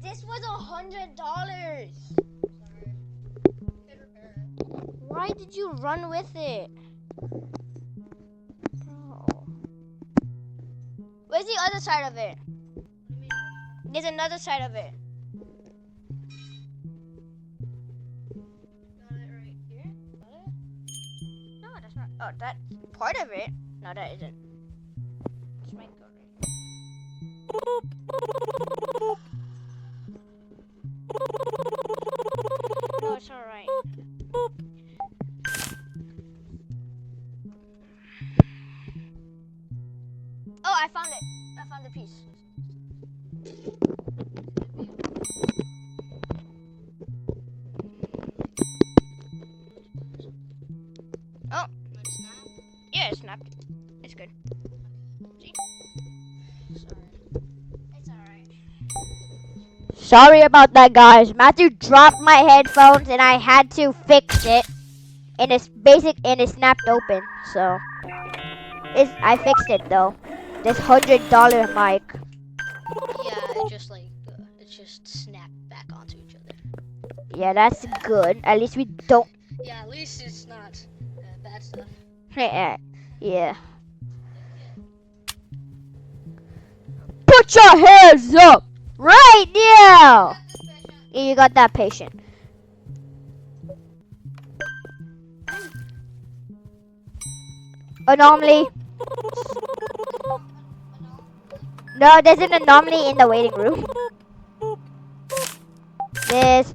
this was $100. Why did you run with it? Bro. Where's the other side of it? There's another side of it. Right here? No, that's not. Oh, that's part of it. No, that isn't. This might go right. No, it's alright. Oh, I found it. I found the piece. Oh. Yeah, it snapped. It's good. See? Sorry. It's alright. Sorry about that, guys. Matthew dropped my headphones and I had to fix it. And it's and it snapped open. So I fixed it though. This $100 mic. Yeah, it just snapped back onto each other. Yeah, that's good. At least we don't. Yeah, at least it's not bad stuff. Yeah. Put your hands up right now. Yeah, you got that patient. Anomaly. No, there's an anomaly in the waiting room. This.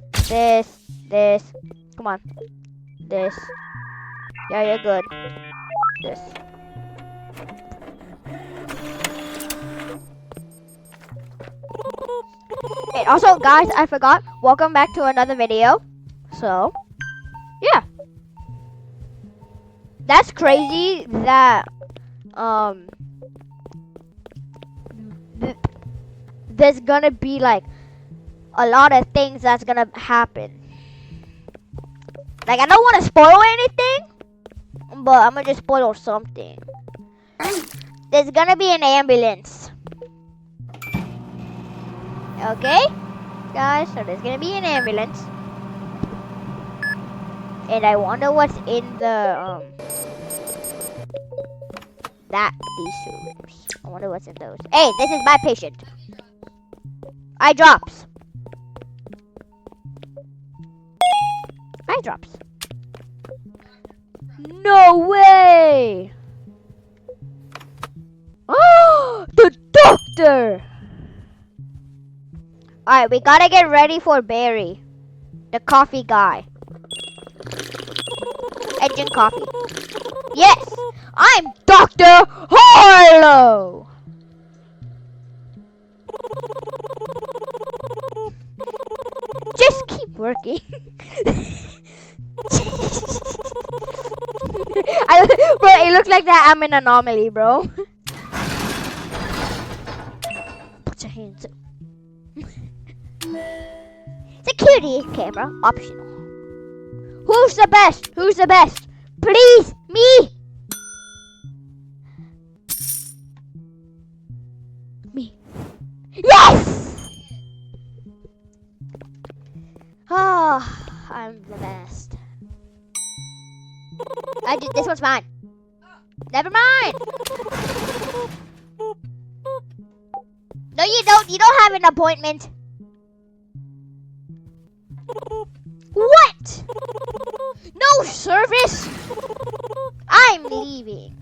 Come on. This. Yeah, you're good. This. And also, guys, I forgot. Welcome back to another video. So, yeah. That's crazy that, there's gonna be like a lot of things that's gonna happen. Like, I don't want to spoil anything, but I'm gonna just spoil something. There's gonna be an ambulance. Okay, guys, so there's gonna be an ambulance. And I wonder what's in the, these two rooms. I wonder what's in those. Hey, this is my patient. Eye drops. Eye drops. No way! Oh, the doctor! Alright, we gotta get ready for Barry. The coffee guy. Engine coffee. Yes! I'm Dr. Harlow! Just keep working. Bro, it looks like that I'm an anomaly, bro. Put your hands up. Security camera optional. Who's the best? Who's the best? Please, me. Me. Yes! Oh, I'm the best. This one's mine. Never mind. No, you don't. You don't have an appointment. What? No service? I'm leaving.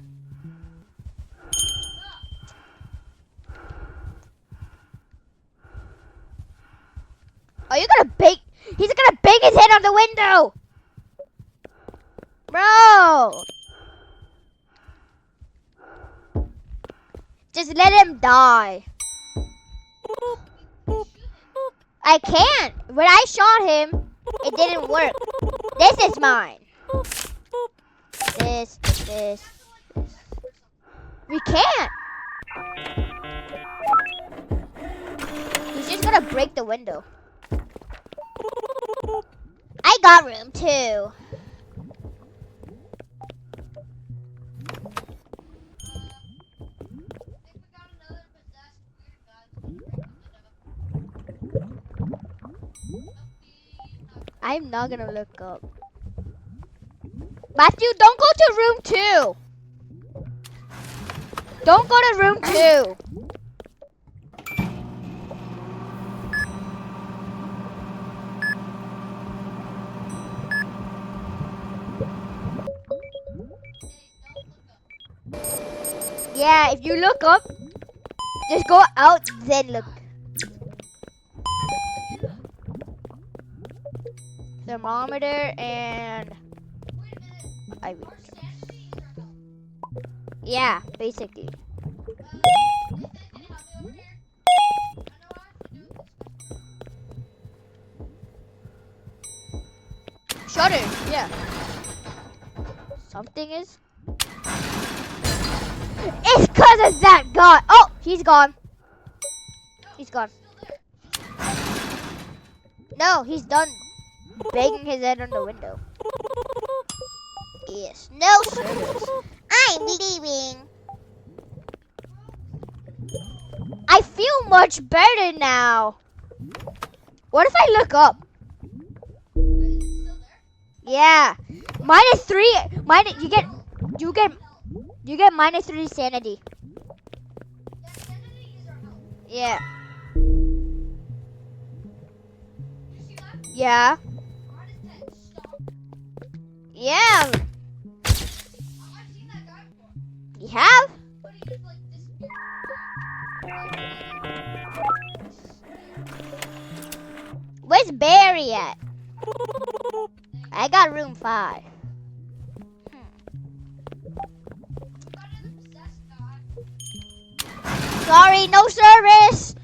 Are you gonna bake? He's gonna bang his head on the window. Bro. Just let him die. I can't. When I shot him, it didn't work. This is mine. This. We can't. He's just gonna break the window. I got room too. I'm not gonna look up. Matthew, don't go to room 2. Don't go to room 2. Yeah, if you look up, just go out, then look. Thermometer and IV. Yeah, basically. Shutter, yeah. Something is. It's cause of that guy. Oh, he's gone. He's gone. No, he's done banging his head on the window. Yes, no service. I'm leaving. I feel much better now. What if I look up? Yeah, -3. You get -3 sanity. Yeah. Yeah. Yeah. You have? Where's Barry at? I got room 5. Sorry, no service.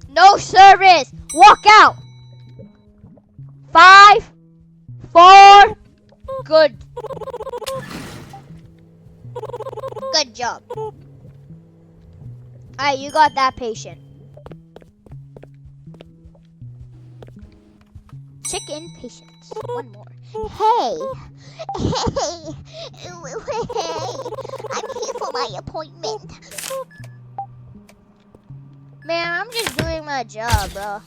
No service. Walk out. 5, 4. Good. Good job. Alright, you got that patient. Check in patients. One more. Hey. Hey. I'm here for my appointment. Man, I'm just doing my job, bro.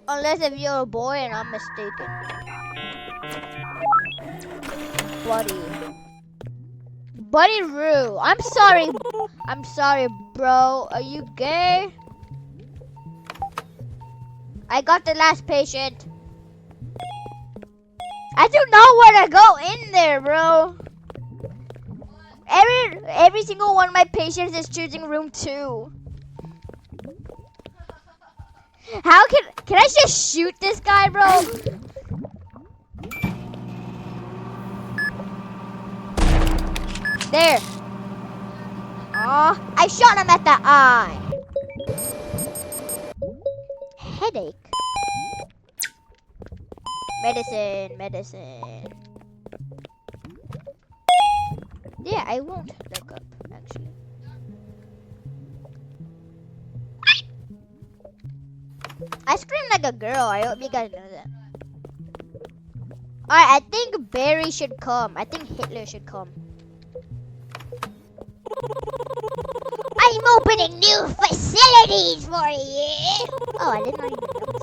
Unless if you're a boy and I'm mistaken. Buddy Roo. I'm sorry. I'm sorry, bro. Are you gay? I got the last patient. I do not want to go in there, bro. Every single one of my patients is choosing room 2. How can I just shoot this guy, bro? There. Aw, I shot him at the eye. Headache. Medicine. Yeah, I won't look up, actually. I scream like a girl. I hope you guys know that. Alright, I think Barry should come. I think Hitler should come. I'm opening new facilities for you. Oh, I did not even notice.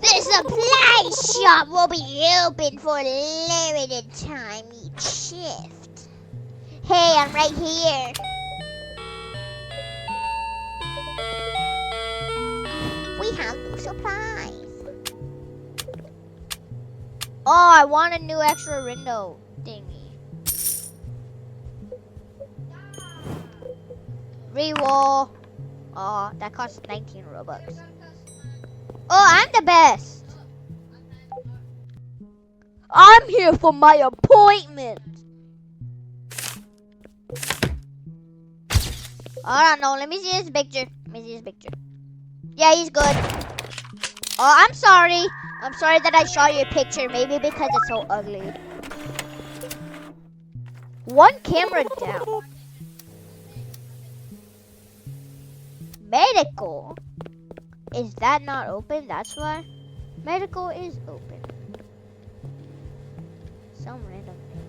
The supply shop will be open for a limited time each shift. Hey, I'm right here. We have new supplies. Oh, I want a new extra window thingy. Rewall. Oh, that costs 19 Robux. Oh, I'm the best. I'm here for my appointment. I don't know. Let me see his picture. Yeah, he's good. Oh, I'm sorry. I'm sorry that I shot your picture. Maybe because it's so ugly. One camera down. Medical. Is that not open? That's why. Medical is open. Some random thing.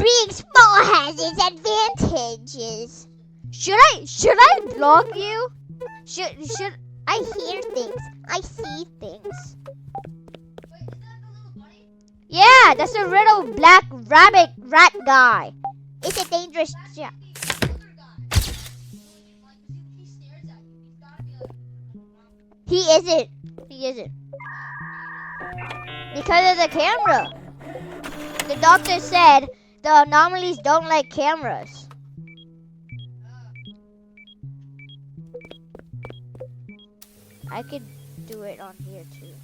Being small has its advantages. Should I block you? Should I hear things? I see things. Wait, is that the little bunny? Yeah, that's a little black rabbit rat guy. It's a dangerous That's job. the older guy. Like, he stares at you. He's gotta be like, He isn't. He isn't. Because of the camera. The doctor said the anomalies don't like cameras. I could do it on here too.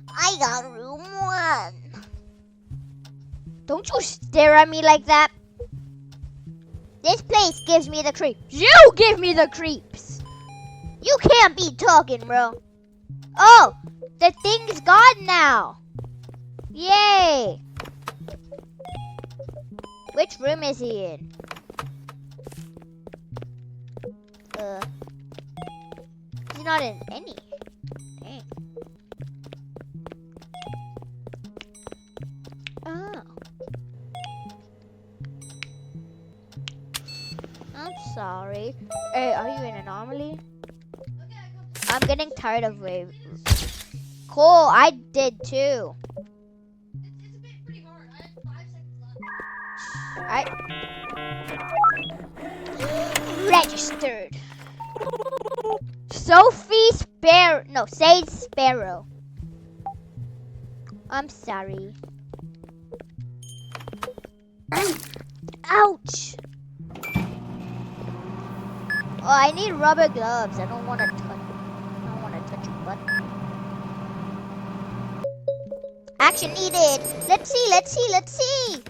I got room 1. Don't you stare at me like that. This place gives me the creeps. You give me the creeps. You can't be talking, bro. Oh, the thing's gone now. Yay. Which room is he in? He's not in any. Dang. Oh. I'm sorry. Hey, are you in anomaly? I'm getting tired of wave. Cool, I did too. it's a bit pretty hard. I had 5 seconds left. Registered. Sophie Sparrow. No, Sage Sparrow. I'm sorry. Ouch. Oh, I need rubber gloves. I don't want to touch. I don't want to touch your butt. Action needed. Let's see. Let's see. Let's see.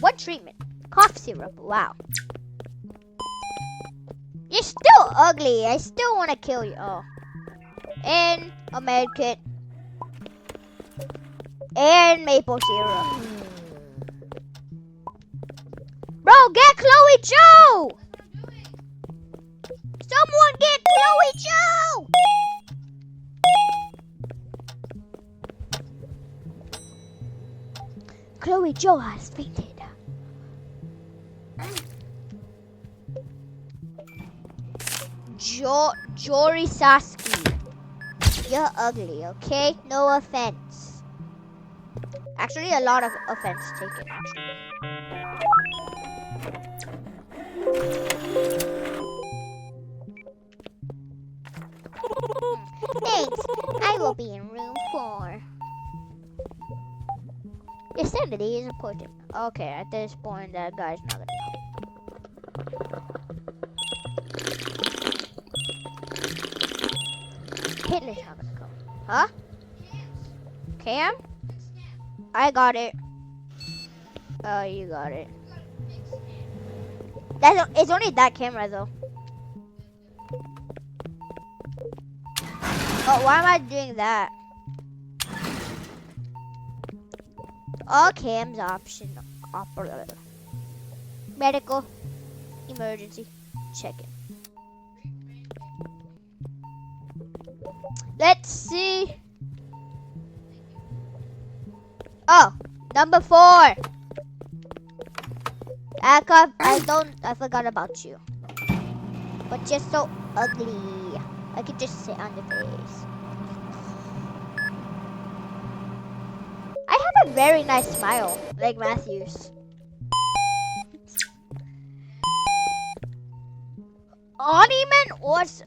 What treatment? Cough syrup. Wow. You're still ugly. I still want to kill you. Oh. And a med kit. And maple syrup. Bro, get Chloe Joe! Someone get Chloe Joe! Chloe Joe has fainted. Jory Saski. You're ugly, okay? No offense. Actually, a lot of offense taken, actually. Thanks. I will be in room 4. Your sanity is important. Okay, at this point, that guy's not gonna come. Hitler's not gonna come. Huh? Cam? I got it. Oh, you got it. It's only that camera though. Oh, why am I doing that? All cams option operator. Medical emergency. Check it. Let's see. Oh, number 4. I forgot about you. But you're so ugly. I could just sit on your face. I have a very nice smile, like Matthew's. Ointment was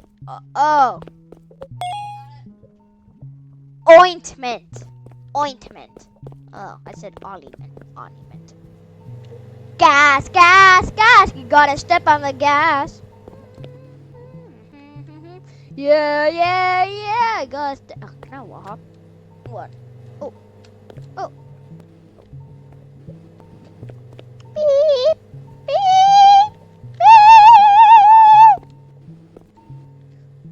ointment. Ointment. Oh, I said ointment. Ointment. Gas, gas, gas. You gotta step on the gas. Yeah, yeah, yeah. Gotta step. Oh, can I walk? What? Oh. Oh. Beep. Beep. Beep.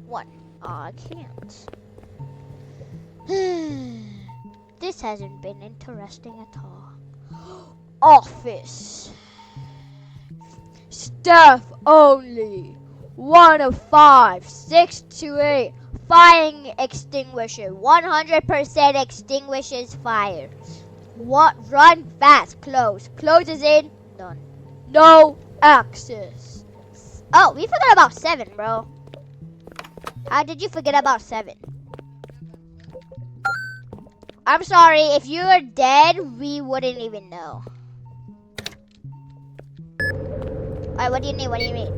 What? Oh, I can't. This hasn't been interesting at all. Office. Staff only. 1 of 5. 6 to 8. Firing extinguisher. 100% extinguishes fire. What? Run fast. Close. Close is in. None. No access. Oh, we forgot about 7, bro. How did you forget about 7? I'm sorry. If you were dead, we wouldn't even know. Alright, what do you need? What do you need?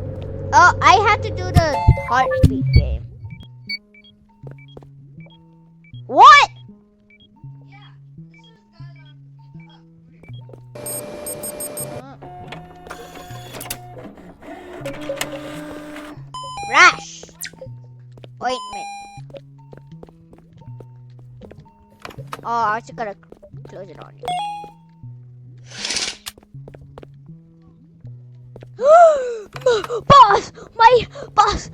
Oh, I have to do the heartbeat game. What? Yeah. This is guys on. Rash. Ointment. Oh, I just gotta close it on you. Boss! My boss!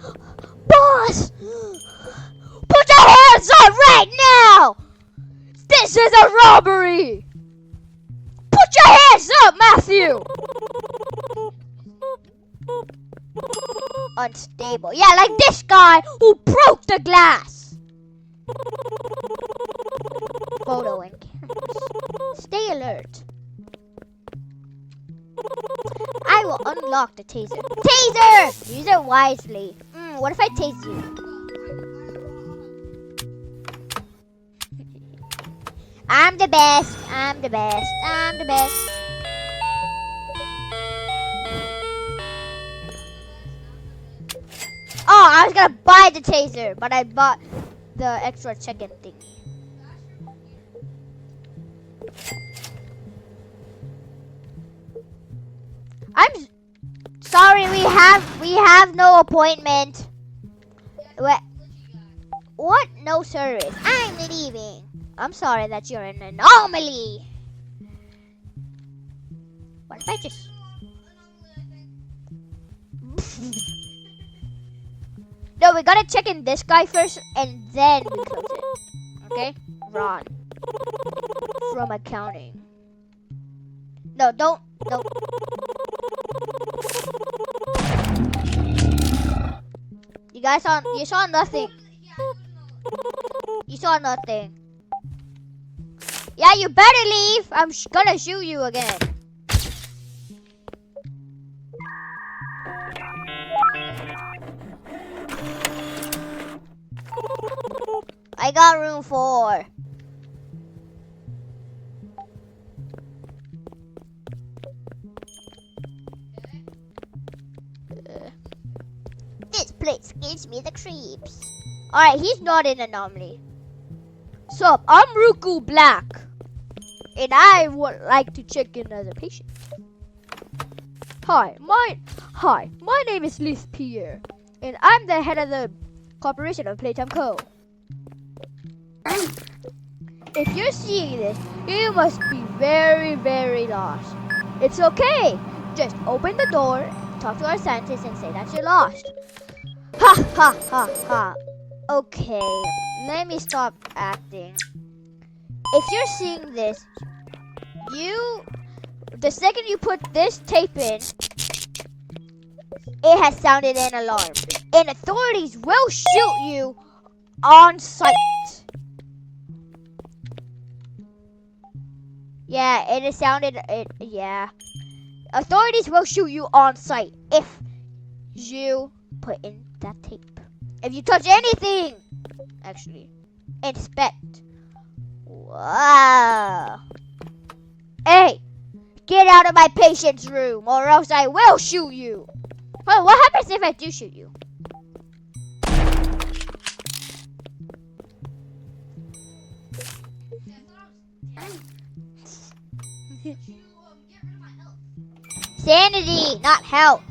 Boss! Put your hands up right now! This is a robbery! Put your hands up, Matthew! Unstable. Yeah, like this guy who broke the glass. Photo and cameras. Stay alert. I will unlock the taser. Taser! Use it wisely. What if I tase you? I'm the best. I'm the best. I'm the best. Oh, I was gonna buy the taser, but I bought the extra check-in thingy. I'm sorry, we have no appointment. What? No service. I'm leaving. I'm sorry that you're an anomaly. What if I just... No, we gotta check in this guy first, and then we close it. Okay? Ron. From accounting. No, don't. You saw nothing. You saw nothing. Yeah, you better leave. I'm gonna shoot you again. I got room 4. This place gives me the creeps. Alright, he's not an anomaly. Sup, I'm Ruku Black. And I would like to check in as a patient. Hi, my name is Liz Pierre. And I'm the head of the corporation of Playtime Co. If you're seeing this, you must be very, very lost. It's okay. Just open the door, talk to our scientist, and say that you're lost. Ha ha ha ha. Okay, let me stop acting. If you're seeing this, the second you put this tape in, it has sounded an alarm. And authorities will shoot you on sight. Yeah, it has sounded, yeah. Authorities will shoot you on sight if you put in that tape. If you touch anything, actually, inspect. Wow. Hey, get out of my patient's room or else I will shoot you. Well, what happens if I do shoot you? Sanity, not health.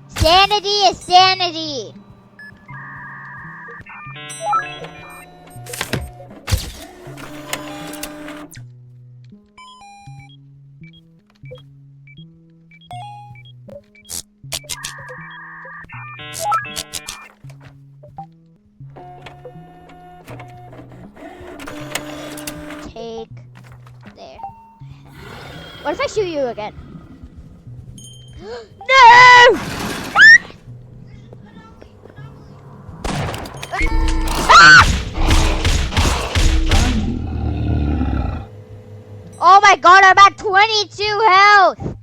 Sanity is sanity. Take there. What if I shoot you again? No! I'm at 22 health.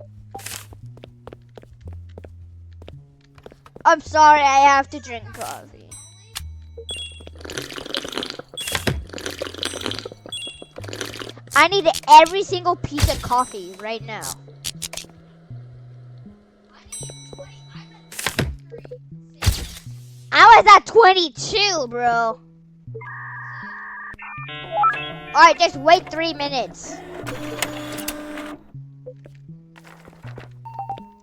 I'm sorry, I have to drink coffee. I need every single piece of coffee right now. I was at 22, bro. Alright, just wait 3 minutes.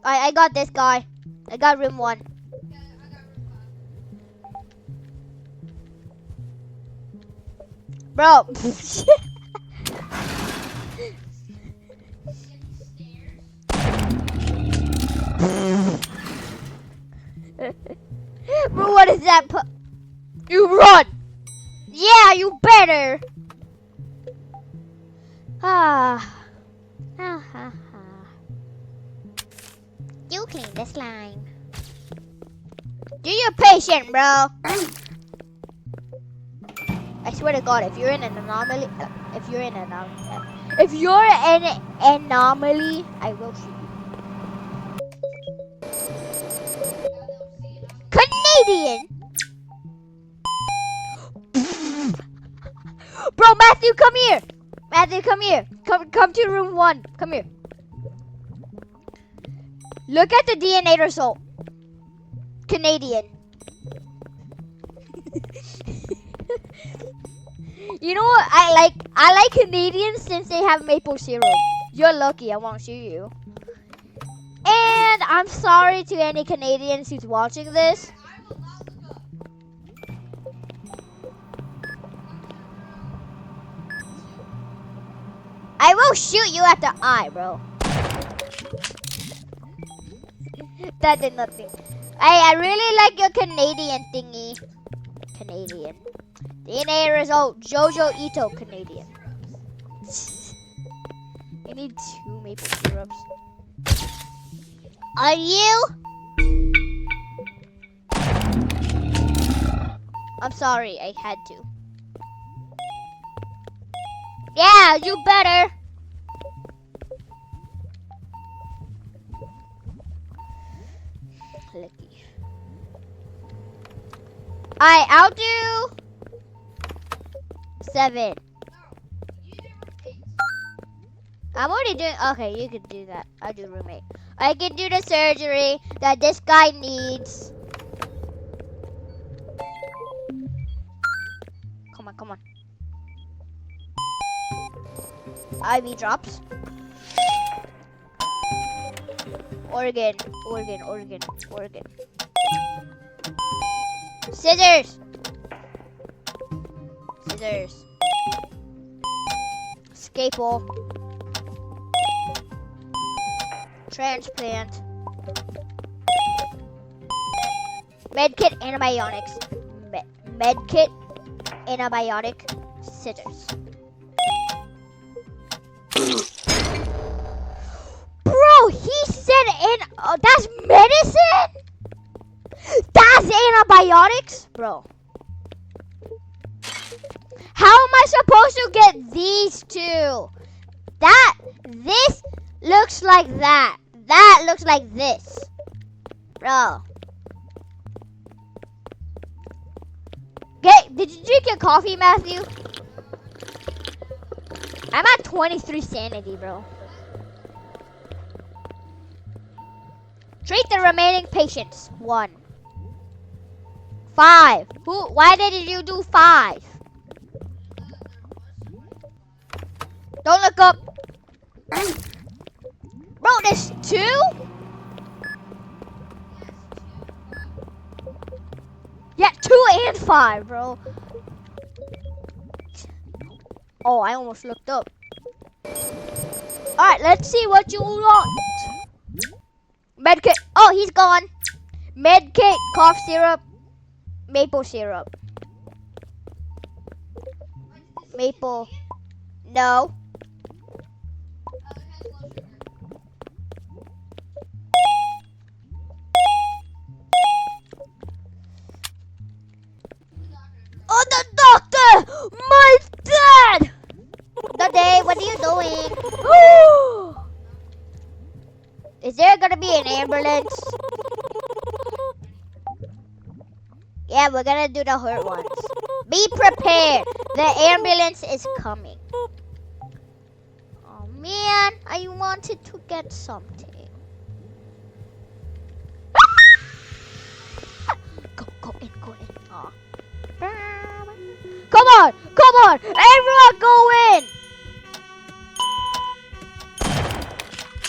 Alright, I got this guy. I got room 1. Bro. Bro, what is that? You run! Yeah, you better! Ah. You clean the slime. Do your patient, bro. I swear to God, if you're in an anomaly, if you're an anomaly, I will shoot you. Canadian. Bro, Matthew, come here. Matthew, come here. Come to room 1. Come here. Look at the DNA result. Canadian. You know what? I like Canadians since they have maple syrup. You're lucky I won't shoot you. And I'm sorry to any Canadians who's watching this. I will shoot you at the eye, bro. That did nothing. I really like your Canadian thingy. Canadian. DNA result, Jojo Ito, Canadian. I need 2 maple syrups. Are you? I'm sorry, I had to. Yeah, you better. Lucky. Alright, I'll do 7. I'm already doing. Okay, you can do that. I'll do roommate. I can do the surgery that this guy needs. Come on, come on. IV drops. Organ. Scissors. Scalpel. Transplant. Medkit, antibiotics. Medkit, antibiotic, scissors. Bro, he said that's medicine? That's antibiotics? Bro. How am I supposed to get these 2? This looks like that. That looks like this. Bro. Did you drink your coffee, Matthew? I'm at 23 sanity, bro. Treat the remaining patients. 1. 5. Why did you do 5? Don't look up. Bro, there's 2? Yeah, 2 and 5, bro. Oh, I almost looked up. Alright, let's see what you want. Medkit. Oh, he's gone. Medkit, cough syrup, maple syrup. Maple. No. Oh, the doctor! My dad! Daddy, what are you doing? ambulance. Yeah, we're gonna do the hurt ones. Be prepared. The ambulance is coming. Oh man, I wanted to get something. Go in. Aw. Come on, everyone go in.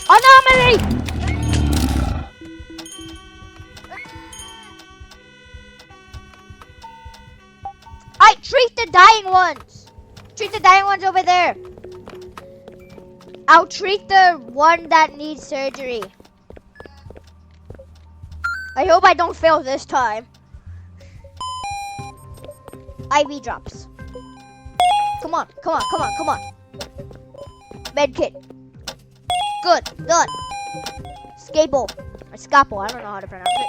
Anomaly. I treat the dying ones. Treat the dying ones over there. I'll treat the one that needs surgery. I hope I don't fail this time. IV drops. Come on. Med kit. Good, done. Scalpel. Or scalpel, I don't know how to pronounce it.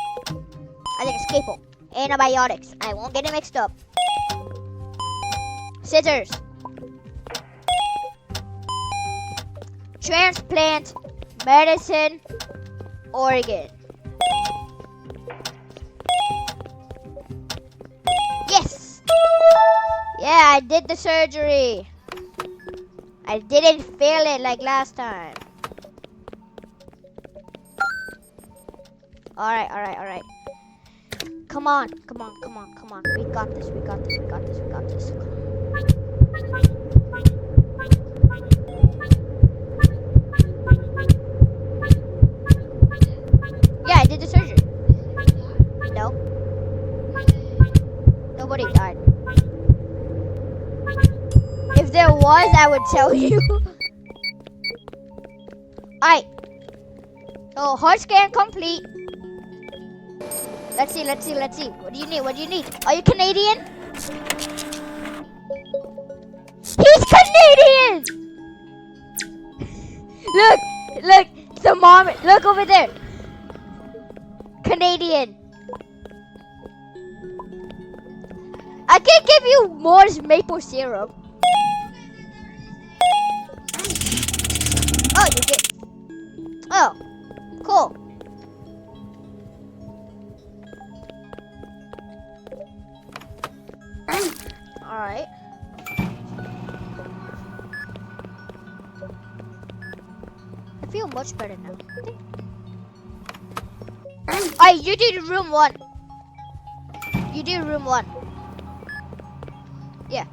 I think it's scalpel. Antibiotics. I won't get it mixed up. Scissors. Transplant. Medicine. Organ. Yes! Yeah, I did the surgery. I didn't fail it like last time. Alright. Come on. We got this. Yeah, I did the surgery. No. Nobody died. If there was, I would tell you. Alright. So, heart scan complete. Let's see. What do you need? Are you Canadian? He's Canadian! Look, the mom, look over there. Canadian. I can give you more maple syrup. Oh, you did. Oh, cool. Alright. I feel much better now. Alright, you did room 1. Yeah.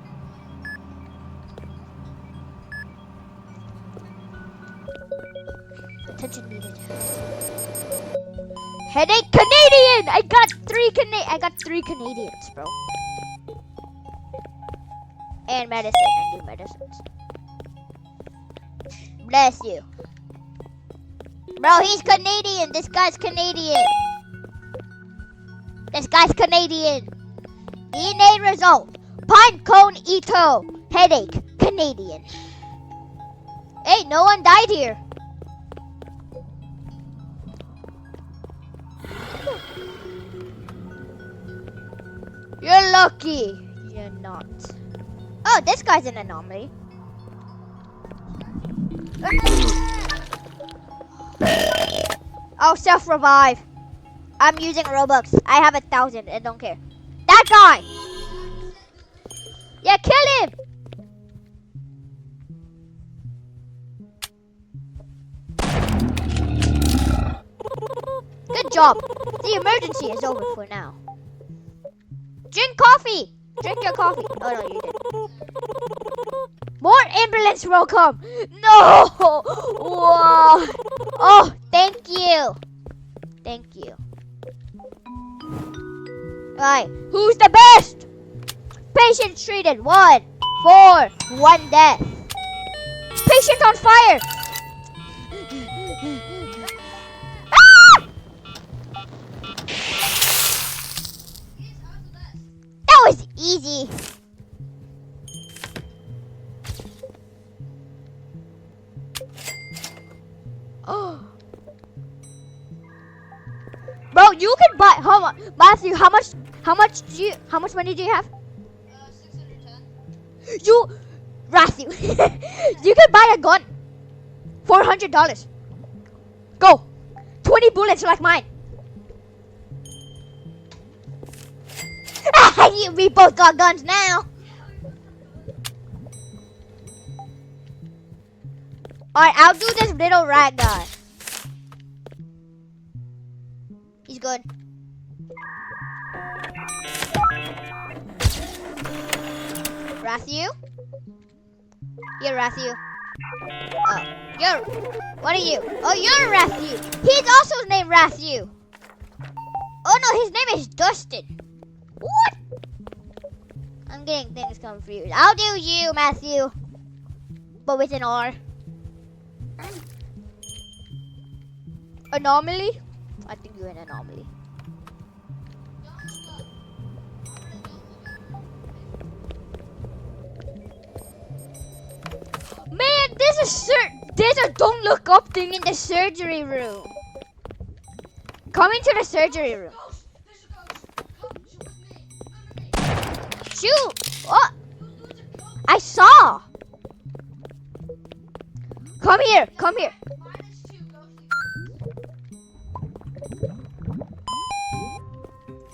Attention needed. Headache Canadian! I got 3 Canadians, bro. And medicine. I need medicines. Bless you. Bro, he's Canadian. This guy's Canadian. DNA result. Pine cone Ito. Headache. Canadian. Hey, no one died here. You're lucky. You're not. Oh, this guy's an anomaly. Oh, self-revive. I'm using Robux. I have 1,000. I don't care. That guy. Yeah, kill him. Good job. The emergency is over for now. Drink coffee. Drink your coffee. Oh, no, you didn't. More ambulance will come. No. Whoa. Oh, thank you. Alright, who's the best? Patient treated. 1, 4, 1 death. Patient on fire. Ah! That was easy. Oh. Bro, you can buy Matthew, how much money do you have? 610. Matthew, you can buy a gun. $400. Go. 20 bullets like mine. We both got guns now. Alright, I'll do this little rat guy. He's good. Rathu? You're Rathu. Oh, what are you? Oh, you're Rathu. He's also named Rathu. Oh no, his name is Dustin. What? I'm getting things confused. I'll do you, Matthew. But with an R. Anomaly? I think you're an anomaly. Man, there's a don't look up thing in the surgery room. Come into the surgery room. Shoot! What? I saw. Come here. Come here.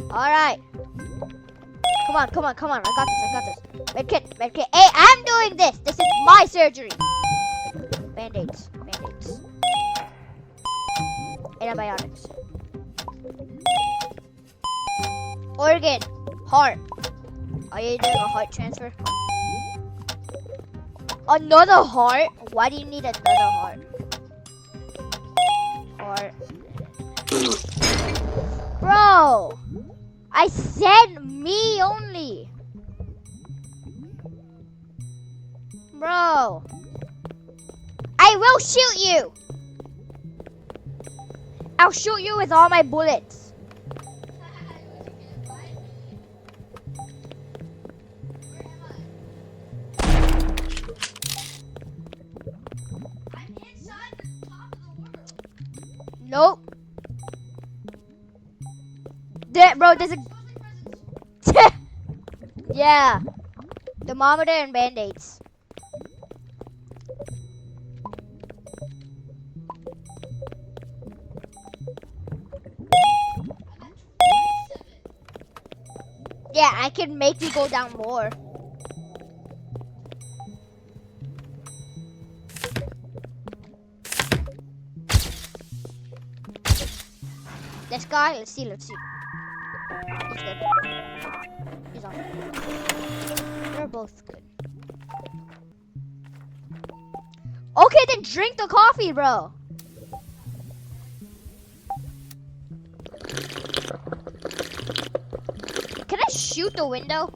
All right. Come on. Come on. Come on. I got this. I got this. Medkit. Medkit. Hey, I'm doing this. This is my surgery. Band-aids. Band-aids. Antibiotics. Organ. Heart. Are you doing a heart transfer? Another heart? Why do you need another heart? Heart. Bro! I said me only. Bro. I will shoot you. I'll shoot you with all my bullets. Nope. Bro, there's a... Yeah. Thermometer and band-aids. Yeah, I can make you go down more. This guy, let's see. He's good. He's on. They're both good. Okay, then drink the coffee, bro. Can I shoot the window?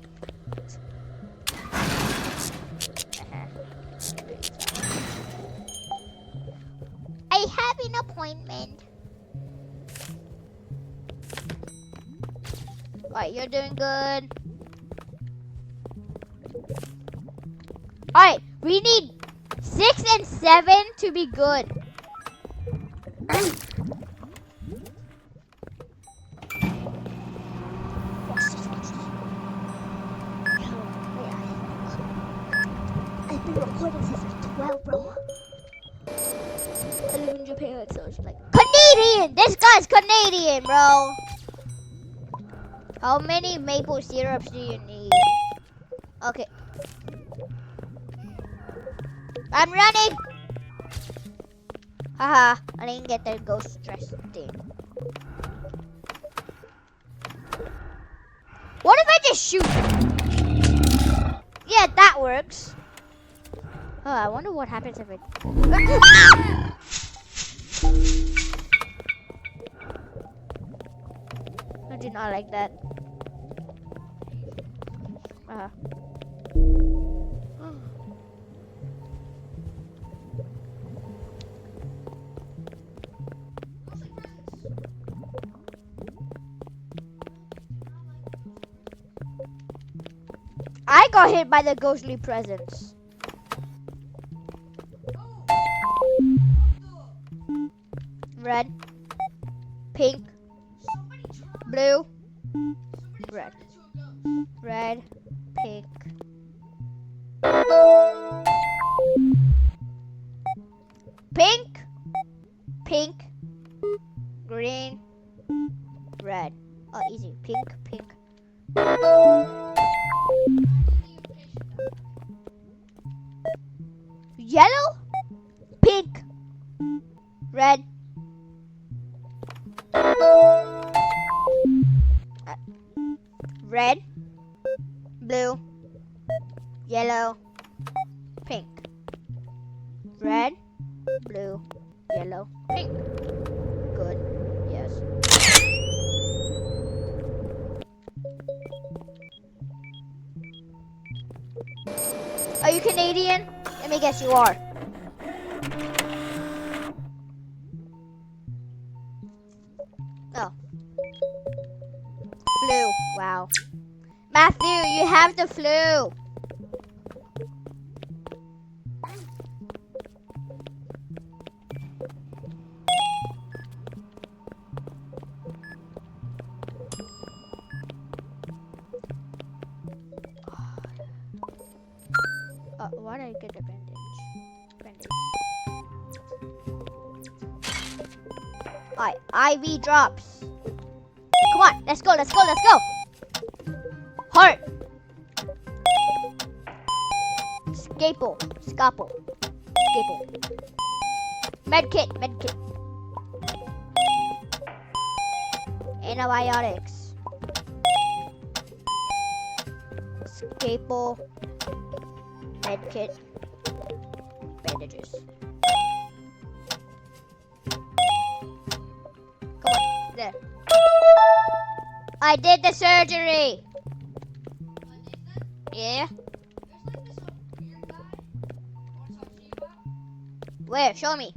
I have an appointment. Alright, you're doing good. Alright, we need 6 and 7 to be good. I've been recording since like 12, bro. I live in Japan, so it's like Canadian! This guy's Canadian, bro. How many maple syrups do you need? Okay. I'm running! Haha, I didn't get the ghost stress thing. What if I just shoot? Yeah, that works. Oh, I wonder what happens if it... I do not like that. I got hit by the ghostly presence. Red, pink, blue, red, red, pink. Pink, pink, Yellow, pink, red, red, blue, yellow, pink. Red, blue, yellow, pink. Good. Yes. Are you Canadian? Let me guess you are. Oh. Flu. Wow. Matthew, you have the flu. Why did I get a bandage? Alright, IV drops. Come on, let's go. Heart. Scalpel. Medkit. Antibiotics. Scalpel. Medkit. Bandages. Come on, there. I did the surgery. Yeah. Where? Show me.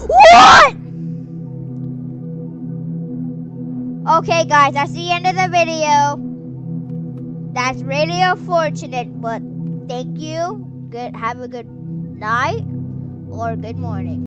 What? Okay, guys, that's the end of the video. That's really unfortunate, but thank you. Have a good night or good morning.